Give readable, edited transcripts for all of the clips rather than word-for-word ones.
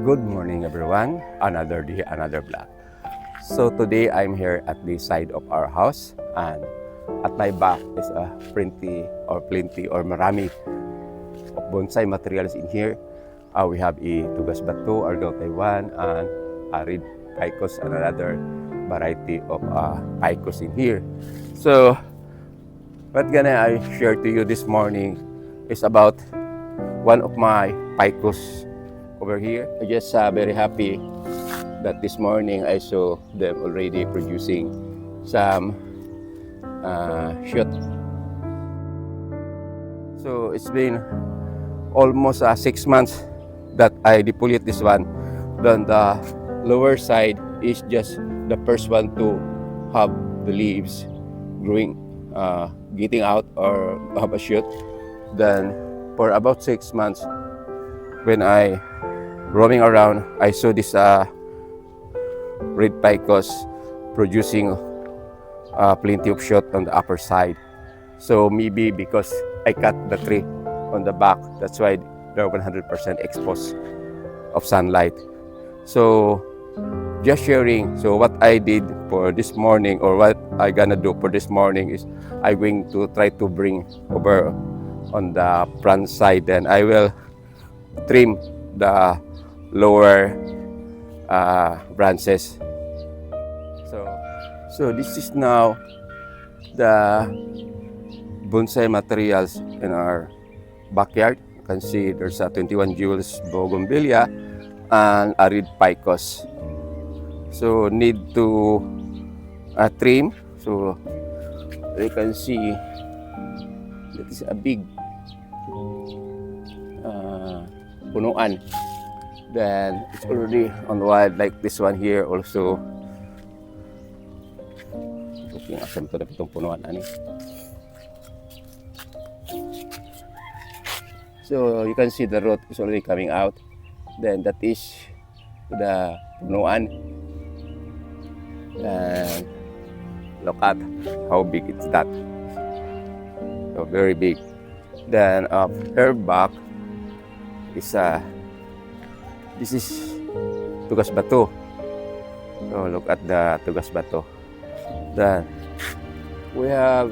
Good morning everyone, another day, another vlog. So today I'm here at the side of our house, and at my back is a plenty or marami of bonsai materials in here. We have a tugas bato, argaw Taiwan, and arid picos, and another variety of picos in here. So what I share to you this morning is about one of my picos over here. I just very happy that this morning I saw them already producing some shoot. So it's been almost 6 months that I defoliate this one. Then the lower side is just the first one to have the leaves growing, getting out or have a shoot. Then for about 6 months, when I roaming around, I saw this red picos producing plenty of shoot on the upper side. So maybe because I cut the tree on the back, that's why they're 100% exposed of sunlight. So just sharing. So what I did for this morning, or what I gonna do for this morning, is I'm going to try to bring over on the front side. Then I will trim the lower branches. So this is now the bonsai materials in our backyard. You can see there's a 21 jewels bougainvillea and arid picos. So need to trim. So you can see that is a big punuan. Then it's already on wild, like this one here also. Looking at them to the pitong punuan ani. So you can see the root is already coming out. Then that is the punuan. And look at how big it's that. So very big. Then her back is this is tugas bato. So look at the tugas bato. Then we have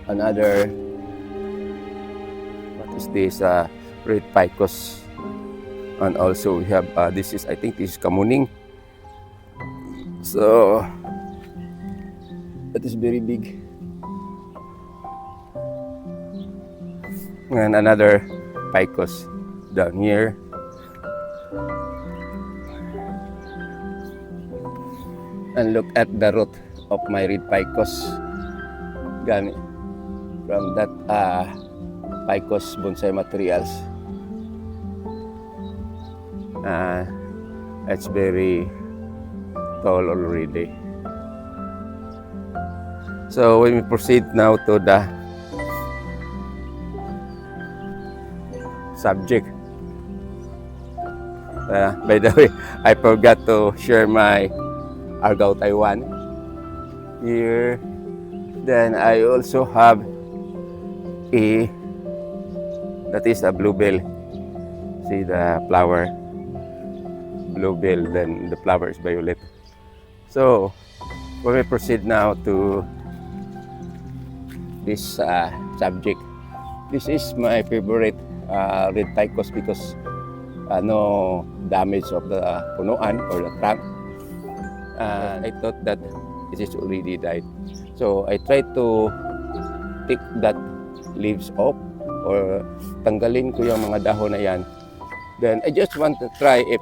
another, what is this, red picos, and also we have this is, I think this is kamuning. So that is very big. And another picos down here. And look at the root of my red picos from that picos bonsai materials. It's very tall already. So when we proceed now to the subject. By the way, I forgot to share my argaw Taiwan here. Then I also have that is a bluebell. See the flower, bluebell, then the flower is violet. So when we proceed now to this subject, this is my favorite red picos because no damage of the punuan or the trunk. I thought that it is already died. So I tried to take that leaves off, or tanggalin ko yung mga dahon na yan. Then I just want to try if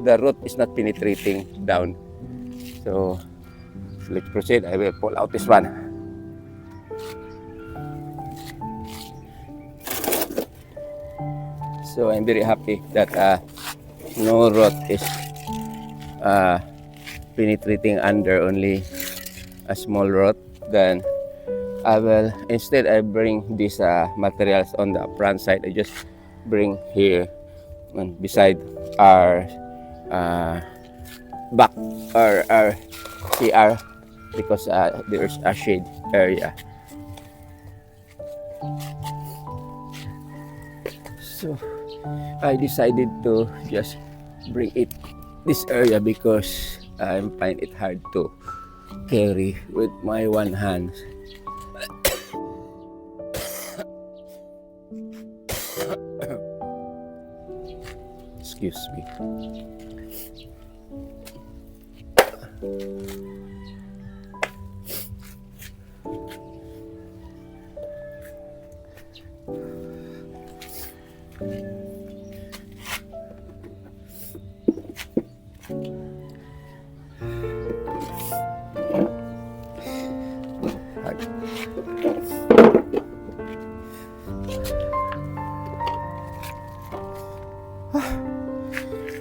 the root is not penetrating down. So let's proceed. I will pull out this one. So I'm very happy that no root is penetrating under, only a small root. Then I will, instead I bring these materials on the front side. I just bring here and beside our back or our CR, because there's a shade area. So I decided to just bring it this area because I find it hard to carry with my one hand. Excuse me.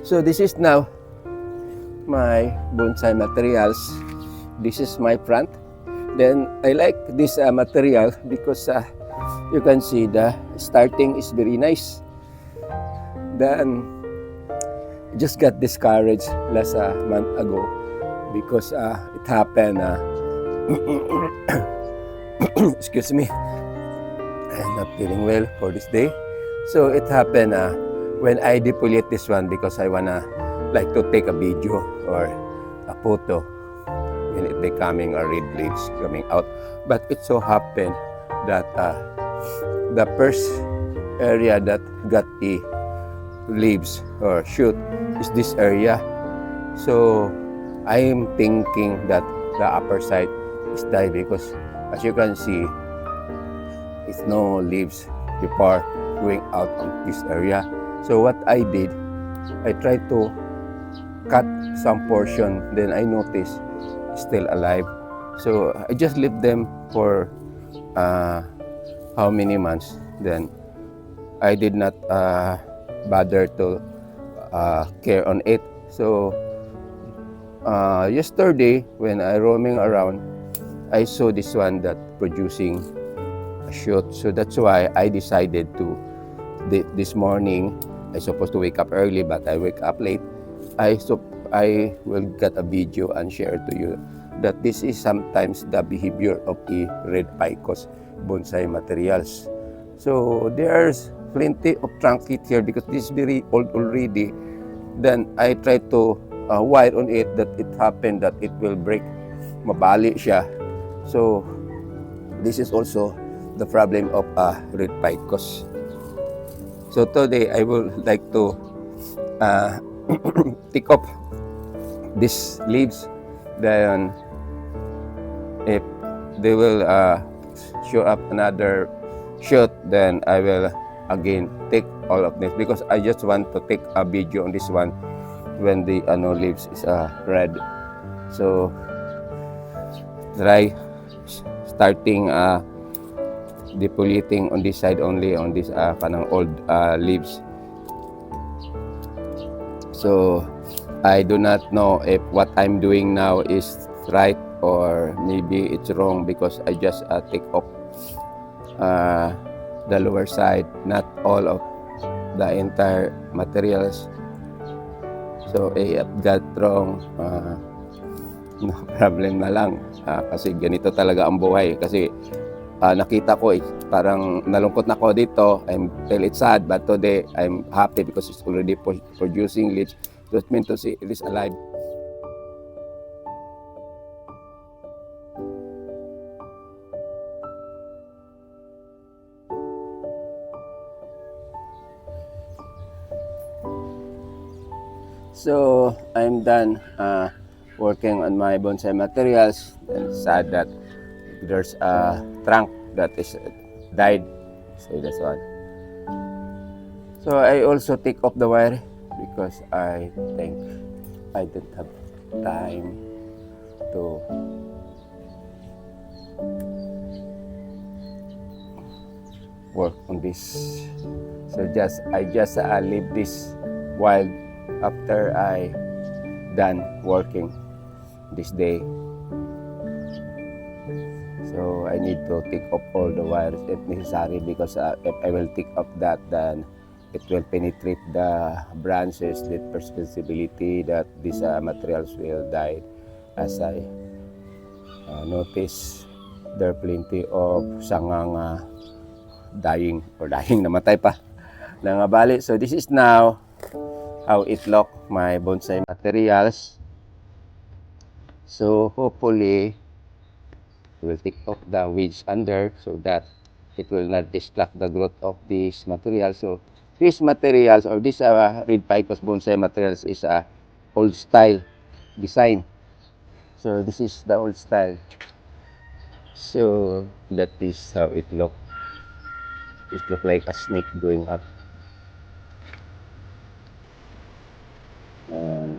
So this is now my bonsai materials. This is my front. Then I like this material because you can see the starting is very nice. Then just got discouraged last month ago because it happened. Excuse me, I'm not feeling well for this day. So it happened when I defoliate this one because I wanna like to take a video or a photo when it becoming a red leaves coming out. But it so happened that the first area that got the leaves or shoot is this area. So I am thinking that the upper side is die because as you can see, it's no leaves before going out on this area. So what I did, I tried to cut some portion, then I noticed it's still alive. So I just leave them for how many months. Then I did not bother to care on it. So yesterday when I roaming around, I saw this one that producing a shoot. So that's why I decided to this morning. I supposed to wake up early, but I wake up late. I will get a video and share to you that this is sometimes the behavior of the red ficus bonsai materials. So there's plenty of trunk kit here because this is very old already. Then I try to wire on it that it happened that it will break, mabali siya. So this is also the problem of red ficus. So today I would like to take off these leaves. Then if they will show up another shoot, then I will again take all of this because I just want to take a video on this one when the leaves is red. So try starting defoliating on this side only, on this kanang old leaves. So I do not know if what I'm doing now is right or maybe it's wrong because I just take off the lower side, not all of the entire materials. So if that wrong, no problem na lang kasi ganito talaga ang buhay. Kasi nakita ko parang nalungkot na ako dito. I'm feel it's sad, but today I'm happy because it's already producing leaves. So it means to see it is alive. So I'm done working on my bonsai materials, and sad that there's a trunk that is died. So that's one. So I also take off the wire because I think I didn't have time to work on this. So I just leave this while after I done working this day. So I need to take off all the wires if necessary because if I will take off that, then it will penetrate the branches with possibility that these materials will die. As I notice, there are plenty of sangang dying or dying, namatay pa. nangabali. So this is now how it look, my bonsai materials. So hopefully we'll take off the weeds under so that it will not distract the growth of this material. So these materials, or this red ficus bonsai materials, is a old style design. So this is the old style. So that is how it look. It look like a snake going up.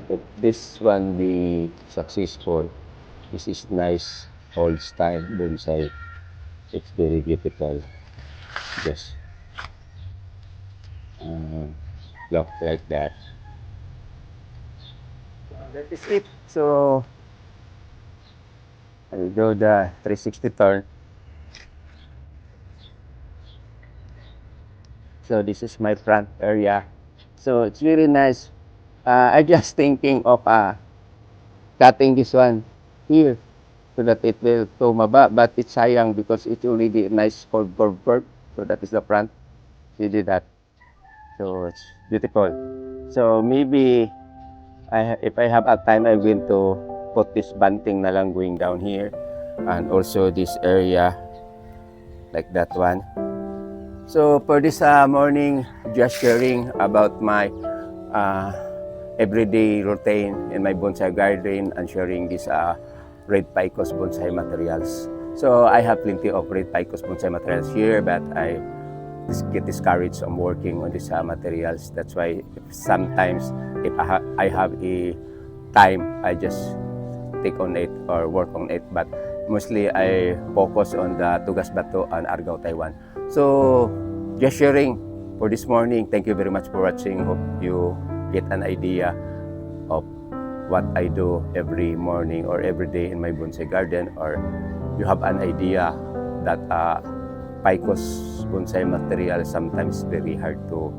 If this one be successful, this is nice old style bonsai. It's very beautiful. Just look like that. That is it. So I'll do the 360 turn. So this is my front area. So it's really nice. I just thinking of cutting this one here so that it will tumaba, but it's sayang because it's already nice curve. So that is the front. You did that. So it's beautiful. So maybe if I have a time, I'm going to put this bunting na lang going down here, and also this area like that one. So for this morning, just sharing about my everyday routine in my bonsai garden and sharing this red ficus bonsai materials. So I have plenty of red ficus bonsai materials here, but I get discouraged on working on these materials. That's why sometimes if I have a time, I just take on it or work on it. But mostly I focus on the Tugas Bato and Argao, Taiwan. So just sharing for this morning. Thank you very much for watching. Hope you get an idea of what I do every morning or every day in my bonsai garden, or you have an idea that ficus bonsai material sometimes very hard to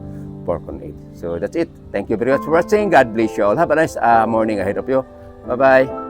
work on it. So that's it. Thank you very much for watching. God bless you all. Have a nice morning ahead of you. Bye-bye.